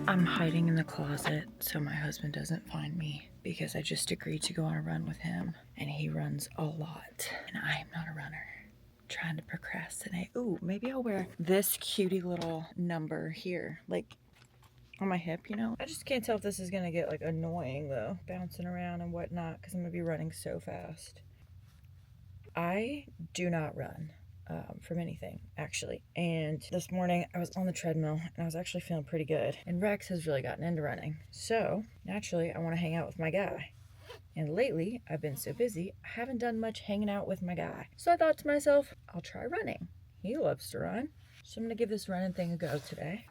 I'm hiding in the closet so my husband doesn't find me because I just agreed to go on a run with him and he runs a lot and I am not a runner. Trying to procrastinate. Ooh, maybe I'll wear this cutie little number here, like on my hip, you know? I just can't tell if this is gonna get like annoying though, bouncing around and whatnot, because I'm gonna be running so fast. I do not run from anything, actually. And this morning I was on the treadmill and I was actually feeling pretty good. And Rex has really gotten into running. So naturally, I want to hang out with my guy. And lately, I've been so busy, I haven't done much hanging out with my guy. So I thought to myself, I'll try running. He loves to run. So I'm gonna give this running thing a go today.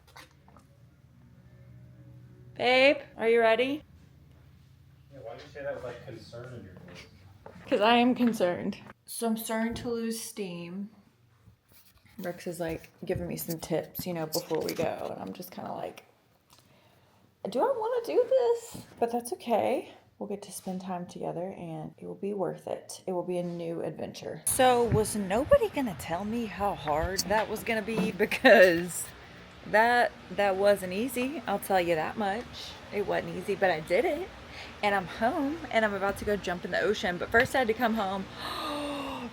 Babe, are you ready? Yeah, why did you say that with like concern in your voice? Because I am concerned. So I'm starting to lose steam. Rex is like giving me some tips, you know, before we go. And I'm just kind of like, do I want to do this? But that's okay. We'll get to spend time together and it will be worth it. It will be a new adventure. So was nobody gonna tell me how hard that was gonna be? Because that wasn't easy. I'll tell you that much. It wasn't easy, but I did it. And I'm home and I'm about to go jump in the ocean. But first I had to come home.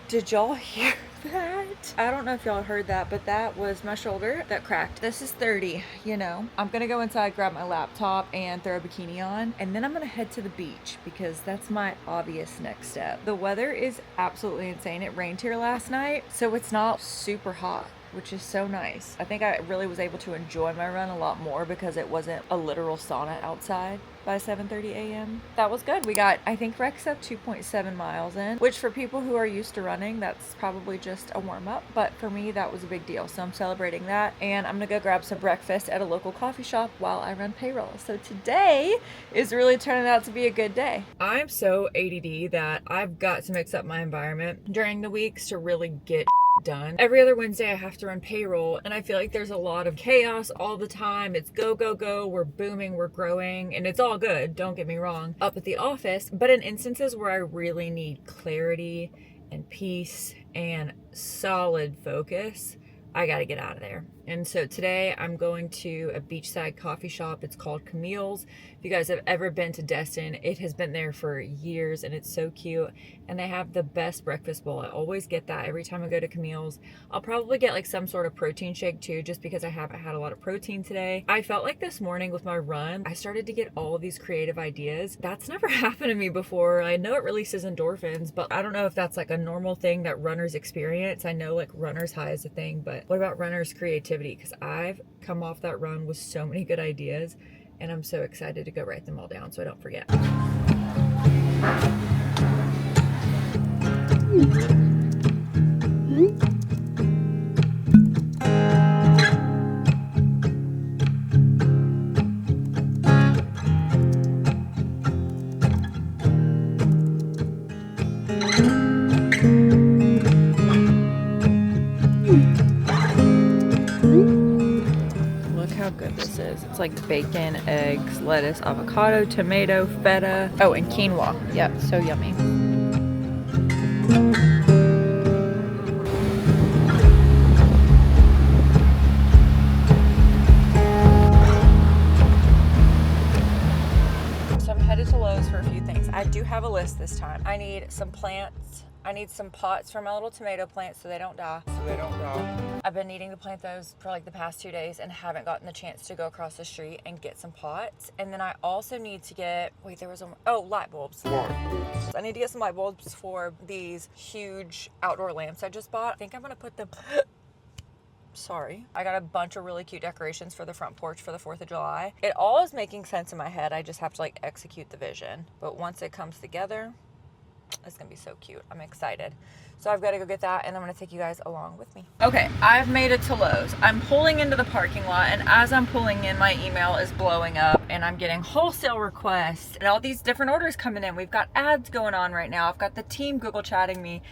Did y'all hear that? I don't know if y'all heard that, but that was my shoulder that cracked. This is 30, you know. I'm gonna go inside, grab my laptop and throw a bikini on, and then I'm gonna head to the beach because that's my obvious next step. The weather is absolutely insane. It rained here last night, so it's not super hot, which is so nice. I think I really was able to enjoy my run a lot more because it wasn't a literal sauna outside by 7:30 a.m. That was good. We got, I think Rex up 2.7 miles in, which for people who are used to running, that's probably just a warm up. But for me, that was a big deal. So I'm celebrating that. And I'm gonna go grab some breakfast at a local coffee shop while I run payroll. So today is really turning out to be a good day. I'm so ADD that I've got to mix up my environment during the weeks to really get done. Every other Wednesday I have to run payroll and I feel like there's a lot of chaos all the time. It's go, go, go. We're booming, we're growing, and it's all good, don't get me wrong, up at the office. But in instances where I really need clarity and peace and solid focus, I gotta get out of there. And so today I'm going to a beachside coffee shop. It's called Camille's. If you guys have ever been to Destin, it has been there for years and it's so cute. And they have the best breakfast bowl. I always get that every time I go to Camille's. I'll probably get like some sort of protein shake too, just because I haven't had a lot of protein today. I felt like this morning with my run, I started to get all of these creative ideas. That's never happened to me before. I know it releases endorphins, but I don't know if that's like a normal thing that runners experience. I know like runner's high is a thing, but what about runners' creativity? Because I've come off that run with so many good ideas and I'm so excited to go write them all down so I don't forget. How good this is. It's like bacon, eggs, lettuce, avocado, tomato, feta. Oh, and quinoa. Yep, so yummy. So I'm headed to Lowe's for a few things. I do have a list this time. I need some plants. I need some pots for my little tomato plants so they don't die. I've been needing to plant those for like the past 2 days and haven't gotten the chance to go across the street and get some pots. And then I also need to get, light bulbs. I need to get some light bulbs for these huge outdoor lamps I just bought. I think I'm gonna put them, sorry. I got a bunch of really cute decorations for the front porch for the 4th of July. It all is making sense in my head. I just have to like execute the vision. But once it comes together, it's gonna be so cute. I'm excited. So I've got to go get that and I'm gonna take you guys along with me. Okay, I've made it to Lowe's. I'm pulling into the parking lot and as I'm pulling in, my email is blowing up and I'm getting wholesale requests and all these different orders coming in. We've got ads going on right now. I've got the team Google chatting me.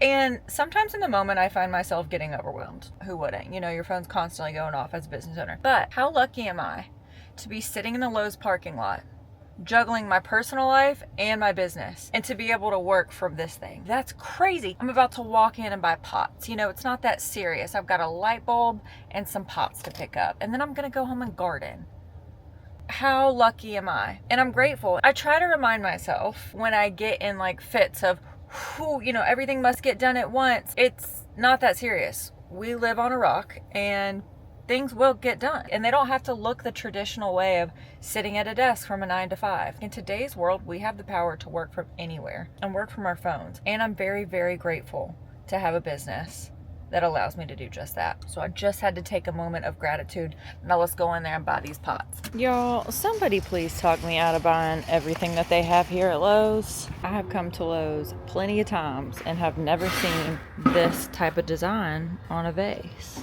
And sometimes in the moment I find myself getting overwhelmed. Who wouldn't? You know, your phone's constantly going off as a business owner. But how lucky am I to be sitting in the Lowe's parking lot juggling my personal life and my business and to be able to work from this thing. That's crazy. I'm about to walk in and buy pots. You know, it's not that serious. I've got a light bulb and some pots to pick up and then I'm gonna go home and garden. how lucky am I? And I'm grateful. I try to remind myself when I get in like fits of, you know, everything must get done at once. It's not that serious. We live on a rock and things will get done. And they don't have to look the traditional way of sitting at a desk from a 9 to 5. In today's world, we have the power to work from anywhere and work from our phones. And I'm very, very grateful to have a business that allows me to do just that. So I just had to take a moment of gratitude. Now let's go in there and buy these pots. Y'all, somebody please talk me out of buying everything that they have here at Lowe's. I have come to Lowe's plenty of times and have never seen this type of design on a vase.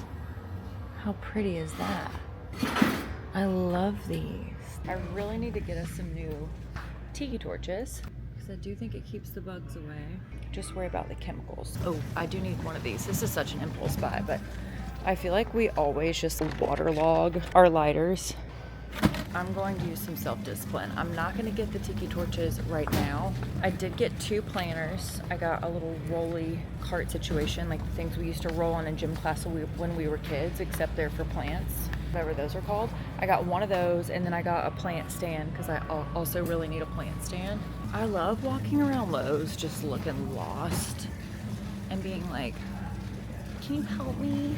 How pretty is that? I love these. I really need to get us some new tiki torches, I do think it keeps the bugs away. Just worry about the chemicals. Oh, I do need one of these. This is such an impulse buy, but I feel like we always just waterlog our lighters. I'm going to use some self-discipline. I'm not going to get the tiki torches right now. I did get 2 planters. I got a little rolly cart situation, like the things we used to roll on in gym class when we were kids, except they're for plants, whatever those are called. I got one of those, and then I got a plant stand because I also really need a plant stand. I love walking around Lowe's just looking lost and being like, can you help me?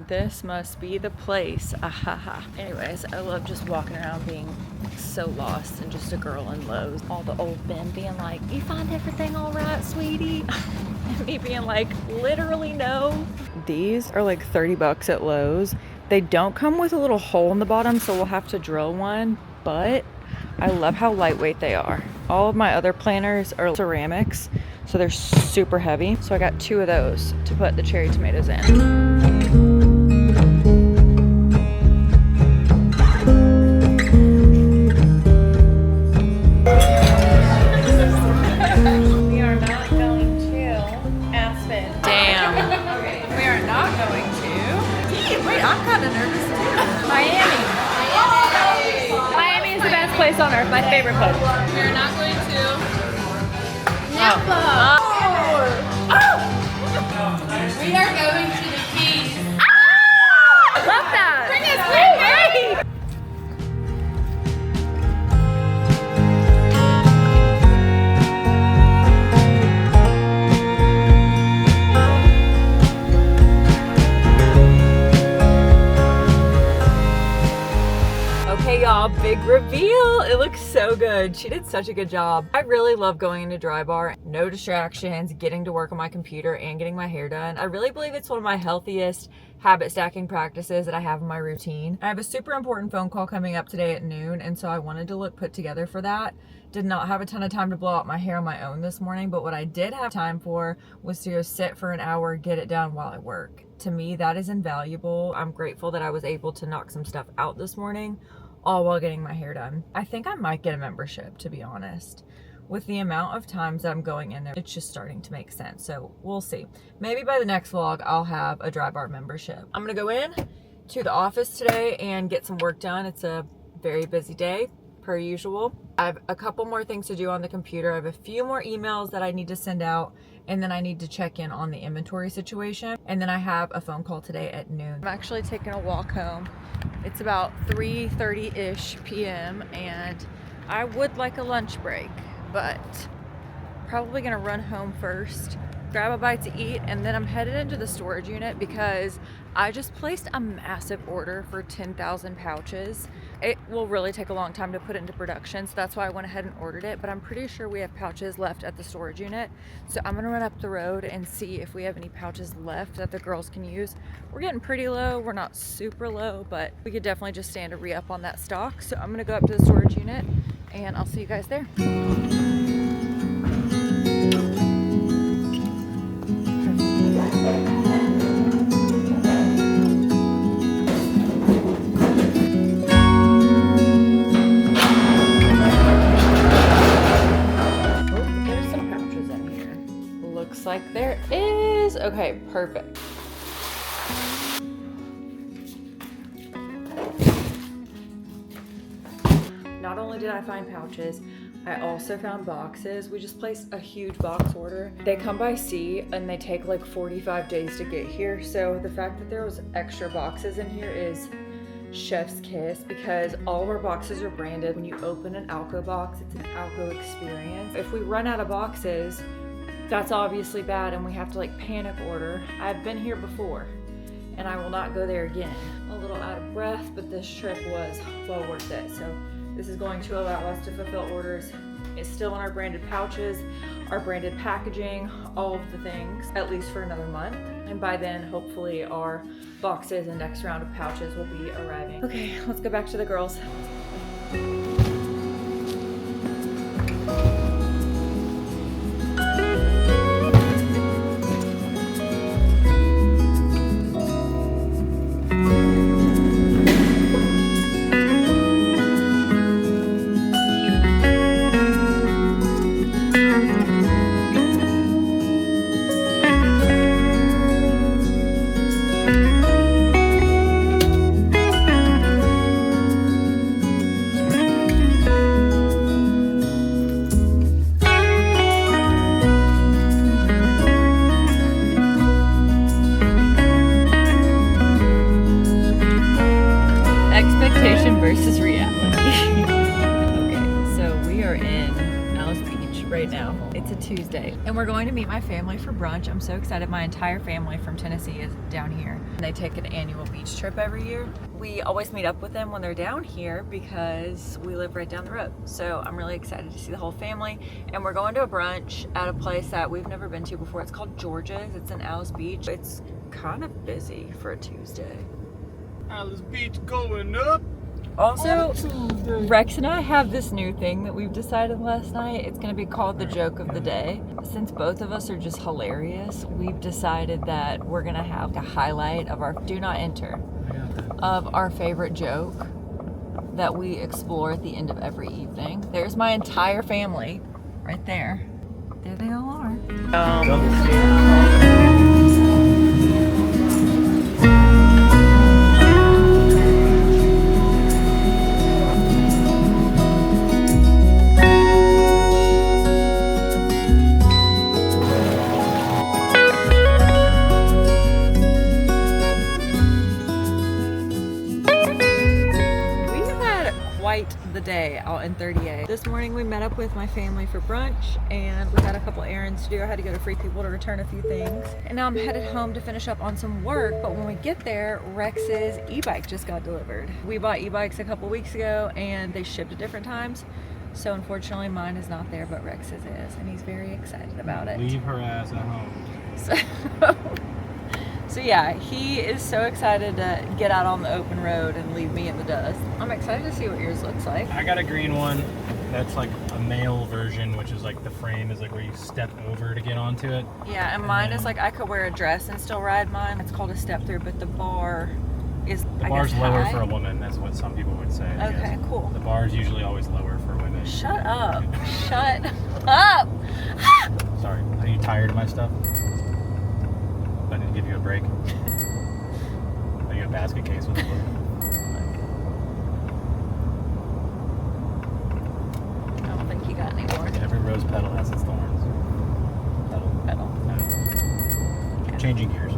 This must be the place. Ahaha. Anyways, I love just walking around being so lost and just a girl in Lowe's. All the old men being like, you find everything all right, sweetie? And me being like, literally no. These are like 30 bucks at Lowe's. They don't come with a little hole in the bottom, so we'll have to drill one, but I love how lightweight they are. All of my other planters are ceramics, so they're super heavy. So I got 2 of those to put the cherry tomatoes in. On earth, my favorite place. We're not going to Napa. We are going to the Keys. I love that. Bring us with. Okay, y'all, big reveal. It looks so good. She did such a good job. I really love going into drybar. No distractions, getting to work on my computer and getting my hair done. I really believe it's one of my healthiest habit stacking practices that I have in my routine. I have a super important phone call coming up today at noon, and so I wanted to look put together for that. Did not have a ton of time to blow out my hair on my own this morning, but what I did have time for was to go sit for an hour, get it done while I work. To me, that is invaluable. I'm grateful that I was able to knock some stuff out this morning, all while getting my hair done. I think I might get a membership, to be honest. With the amount of times that I'm going in there, it's just starting to make sense. So we'll see. Maybe by the next vlog, I'll have a drybar membership. I'm gonna go in to the office today and get some work done. It's a very busy day, per usual. I have a couple more things to do on the computer. I have a few more emails that I need to send out, and then I need to check in on the inventory situation. And then I have a phone call today at noon. I'm actually taking a walk home. It's about 3:30-ish p.m. and I would like a lunch break, but probably gonna run home first, grab a bite to eat, and then I'm headed into the storage unit because I just placed a massive order for 10,000 pouches. It will really take a long time to put into production, so that's why I went ahead and ordered it, but I'm pretty sure we have pouches left at the storage unit. So I'm gonna run up the road and see if we have any pouches left that the girls can use. We're getting pretty low. We're not super low, but we could definitely just stand a re-up on that stock. So I'm gonna go up to the storage unit and I'll see you guys there. Like there is. Okay, perfect. Not only did I find pouches, I also found boxes. We just placed a huge box order. They come by sea and they take like 45 days to get here. So the fact that there was extra boxes in here is chef's kiss because all of our boxes are branded. When you open an Alco box, it's an Alco experience. If we run out of boxes, that's obviously bad and we have to like panic order. I've been here before and I will not go there again. A little out of breath, but this trip was well worth it. So this is going to allow us to fulfill orders. It's still in our branded pouches, our branded packaging, all of the things, at least for another month. And by then, hopefully our boxes and next round of pouches will be arriving. Okay, let's go back to the girls. Expectation versus reality. Okay, so we are in Alice Beach right now. It's a Tuesday and we're going to meet my family for brunch. I'm so excited. My entire family from Tennessee is down here. They take an annual beach trip every year. We always meet up with them when they're down here because we live right down the road. So I'm really excited to see the whole family. And we're going to a brunch at a place that we've never been to before. It's called George's. It's in Alice Beach. It's kind of busy for a Tuesday. Alice Beach going up. Also, Rex and I have this new thing that we've decided last night. It's going to be called the joke of the day. Since both of us are just hilarious, we've decided that we're going to have a highlight of our do not enter of our favorite joke that we explore at the end of every evening. There's my entire family right there. There they all are. The day out in 38. This morning we met up with my family for brunch and we had a couple errands to do. I had to go to Free People to return a few things. And now I'm headed home to finish up on some work, but when we get there, Rex's e-bike just got delivered. We bought e-bikes a couple weeks ago and they shipped at different times. So unfortunately mine is not there, but Rex's is, and he's very excited about it. Leave her ass at home. So yeah, he is so excited to get out on the open road and leave me in the dust. I'm excited to see what yours looks like. I got a green one that's like a male version, which is like the frame is like where you step over to get onto it. Yeah, and mine is like I could wear a dress and still ride mine. It's called a step through, but the bar is the bar's lower for a woman. That's what some people would say. Okay, cool. The bar is usually always lower for women. Shut up. Shut up. Sorry, are you tired of my stuff? I need to give you a break. I got a basket case with a book. I don't think you got any more. Every rose petal has its thorns. Petal. Yeah. Changing gears.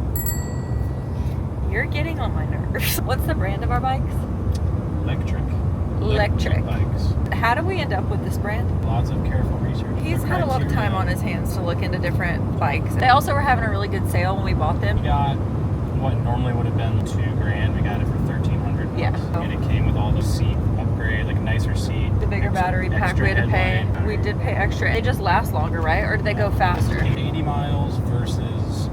You're getting on my nerves. What's the brand of our bikes? Electric bikes. How did we end up with this brand? Lots of careful research. He's had a lot of time on his hands to look into different bikes. They also were having a really good sale when we bought them. We got what normally would have been $2,000. We got it for $1,300. Yeah. And it came with all the seat upgrade, like a nicer seat. The bigger battery pack we had to pay. We did pay extra. They just last longer, right? Or did they go faster? 80 miles versus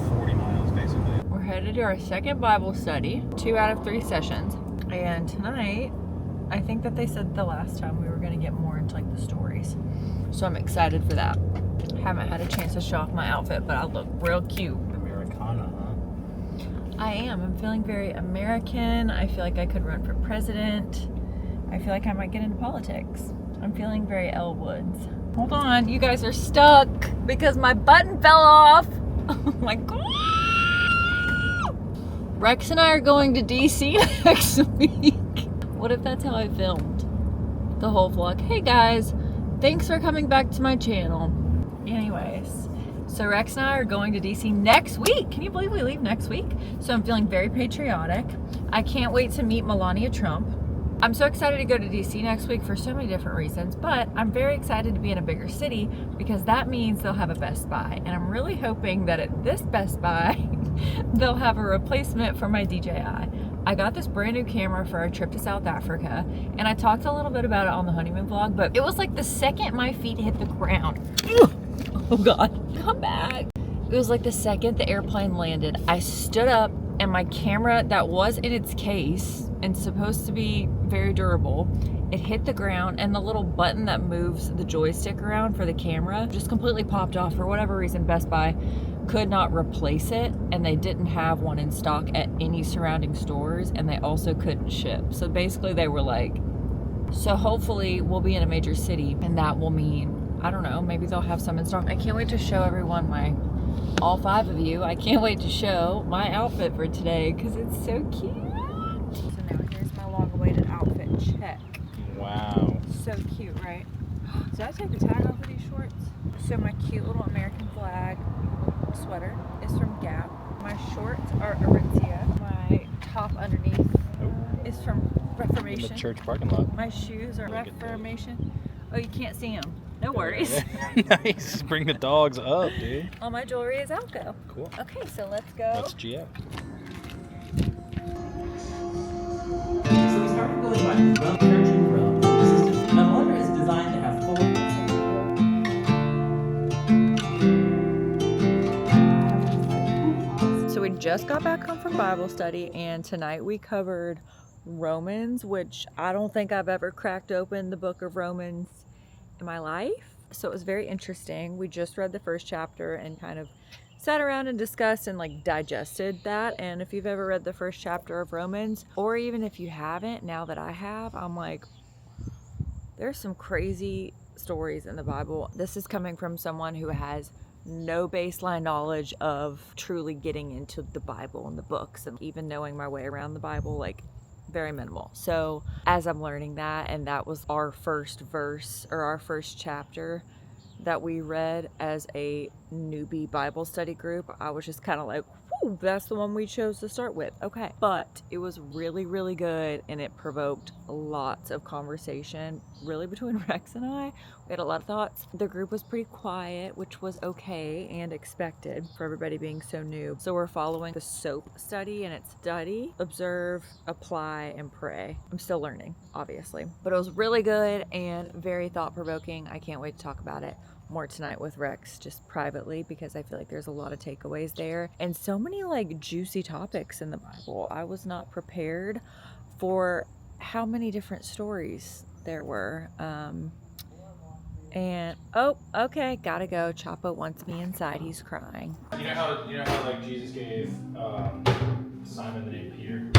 40 miles, basically. We're headed to our second Bible study, 2 out of 3 sessions. And tonight, I think that they said the last time we were going to get more into like the stories. So I'm excited for that. Haven't had a chance to show off my outfit, but I look real cute. Americana, huh? I am. I'm feeling very American. I feel like I could run for president. I feel like I might get into politics. I'm feeling very Elle Woods. Hold on, you guys are stuck because my button fell off. Oh my God. Rex and I are going to DC next week. What if that's how I filmed the whole vlog? Hey guys, thanks for coming back to my channel. Anyways, So Rex and I are going to DC next week. Can you believe we leave next week? So I'm feeling very patriotic. I can't wait to meet Melania Trump. I'm so excited to go to DC next week for so many different reasons, but I'm very excited to be in a bigger city because that means they'll have a Best Buy. And I'm really hoping that at this Best Buy, they'll have a replacement for my DJI. I got this brand new camera for our trip to South Africa, and I talked a little bit about it on the honeymoon vlog, but it was like the second my feet hit the ground. Oh God, come back. It was like the second the airplane landed, I stood up and my camera that was in its case and supposed to be very durable, it hit the ground and the little button that moves the joystick around for the camera just completely popped off. For whatever reason, Best Buy could not replace it, and they didn't have one in stock at any surrounding stores, and they also couldn't ship. So basically they were like, so hopefully we'll be in a major city, and that will mean, I don't know, maybe they'll have some in stock. I can't wait to show everyone all 5 of you, I can't wait to show my outfit for today because it's so cute. So now here's my long-awaited outfit check. Wow. So cute, right? Did I take the tag off of these shorts? So my cute little American flag sweater is from Gap. My shorts are Aritzia. My top underneath is from In Reformation. the church parking lot. My shoes are Reformation. Oh, you can't see them. No worries. Nice. Bring the dogs up, dude. All my jewelry is Alco. Cool. Okay, so let's go. That's GF. So we started going by Rum Church and Rum. The system, no wonder, is designed to have 4. So we just got back home from Bible study, and tonight we covered Romans, which I don't think I've ever cracked open the book of Romans in my life. So it was very interesting. We just read the first chapter and kind of sat around and discussed and digested that. And if you've ever read the first chapter of Romans, or even if you haven't, now that I have, I'm like, there's some crazy stories in the Bible. This is coming from someone who has no baseline knowledge of truly getting into the Bible and the books, and even knowing my way around the Bible, very minimal. So as I'm learning that, and that was our first verse or our first chapter that we read as a newbie Bible study group, I was just kind of like, whoo, that's the one we chose to start with. Okay. But it was really, really good, and it provoked lots of conversation, really, between Rex and I. We had a lot of thoughts. The group was pretty quiet, which was okay and expected for everybody being so new. So we're following the SOAP study, and it's study, observe, apply, and pray. I'm still learning, obviously. But it was really good and very thought-provoking. I can't wait to talk about it more tonight with Rex, just privately, because I feel like there's a lot of takeaways there and so many juicy topics in the Bible. I was not prepared for how many different stories there were. And oh, okay, gotta go. Chapo wants me inside. He's crying. You know how Jesus gave Simon the name Peter?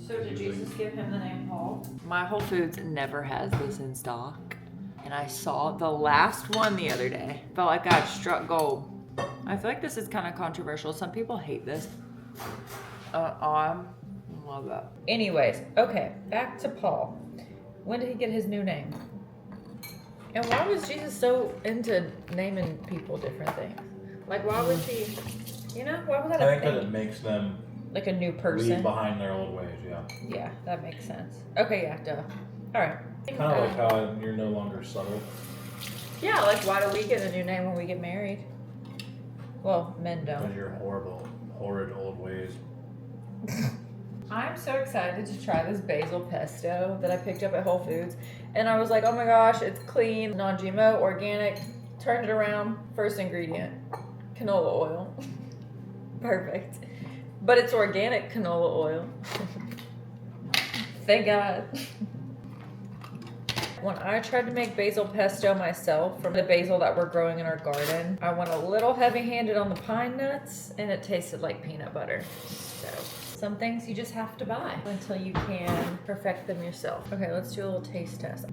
So did Jesus give him the name Paul? My Whole Foods never has this in stock, and I saw the last one the other day. Felt like I struck gold. I feel like this is kind of controversial. Some people hate this. I love that. Anyways, okay, back to Paul. When did he get his new name? And why was Jesus so into naming people different things? Why was he, why was that I a think that thing? it makes them A new person? leave behind their old ways, yeah. Yeah, that makes sense. Okay, yeah, duh. All right. Kind of like how you're no longer subtle. Yeah, why do we get a new name when we get married? Well, men Because don't. your horrid old ways. I'm so excited to try this basil pesto that I picked up at Whole Foods. And I was like, oh my gosh, it's clean, non-GMO, organic. Turned it around, first ingredient, canola oil. Perfect. But it's organic canola oil. Thank God. When I tried to make basil pesto myself from the basil that we're growing in our garden, I went a little heavy-handed on the pine nuts, and it tasted like peanut butter. So some things you just have to buy until you can perfect them yourself. Okay, let's do a little taste test.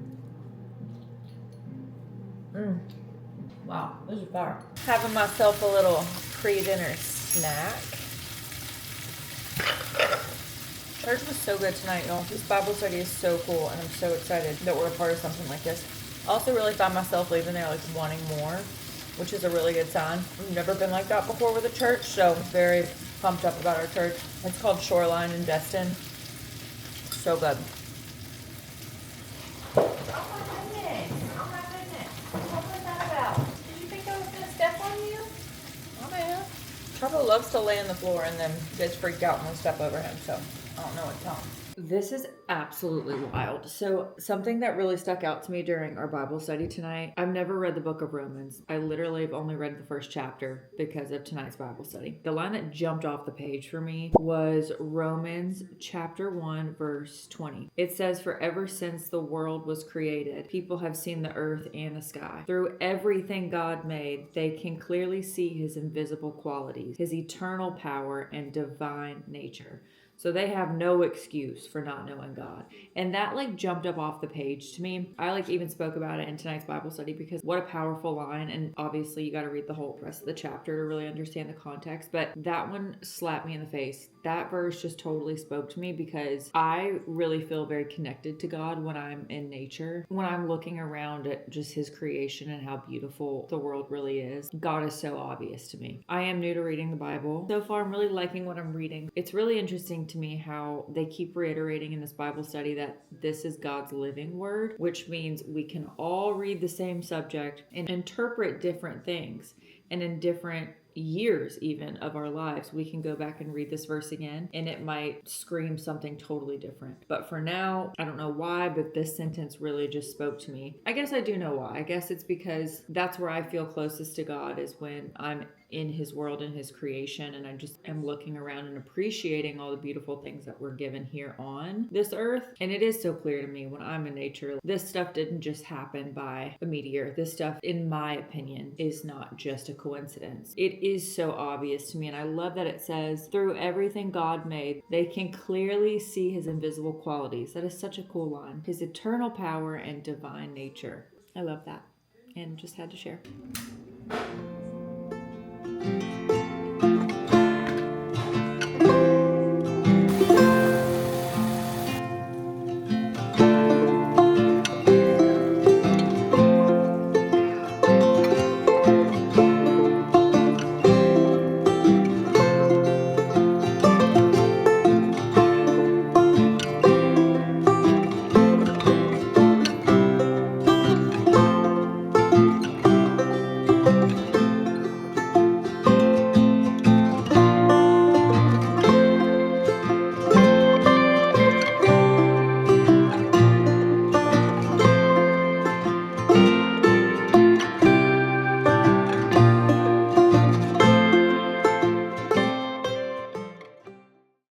Wow, this is fire. Having myself a little pre-dinner snack. Church was so good tonight, y'all. This Bible study is so cool, and I'm so excited that we're a part of something like this. I also really found myself leaving there wanting more. which is a really good sign. We've never been like that before with a church, so very pumped up about our church. It's called Shoreline in Destin. So good. Trouble loves to lay on the floor and then gets freaked out when we step over him, so I don't know what to tell him. This is absolutely wild. So something that really stuck out to me during our Bible study tonight, I've never read the book of Romans. I literally have only read the first chapter because of tonight's Bible study. The line that jumped off the page for me was Romans chapter 1, verse 20. It says, "For ever since the world was created, people have seen the earth and the sky. Through everything God made, they can clearly see his invisible qualities, his eternal power and divine nature." So they have no excuse for not knowing God. And that like jumped up off the page to me. I like even spoke about it in tonight's Bible study because what a powerful line. And obviously you got to read the whole rest of the chapter to really understand the context. But that one slapped me in the face. That verse just totally spoke to me because I really feel very connected to God when I'm in nature. When I'm looking around at just his creation and how beautiful the world really is. God is so obvious to me. I am new to reading the Bible. So far I'm really liking what I'm reading. It's really interesting to me how they keep reiterating in this Bible study that this is God's living word, which means we can all read the same subject and interpret different things. And in different years even of our lives, we can go back and read this verse again and it might scream something totally different. But for now, I don't know why, but this sentence really just spoke to me. I guess I do know why. I guess it's because that's where I feel closest to God is when I'm in his world and his creation and I just am looking around and appreciating all the beautiful things that we're given here on this earth. And it is so clear to me when I'm in nature, this stuff didn't just happen by a meteor. This stuff, in my opinion, is not just a coincidence. It is so obvious to me, and I love that it says, through everything God made, they can clearly see his invisible qualities. That is such a cool line. His eternal power and divine nature. I love that, and just had to share.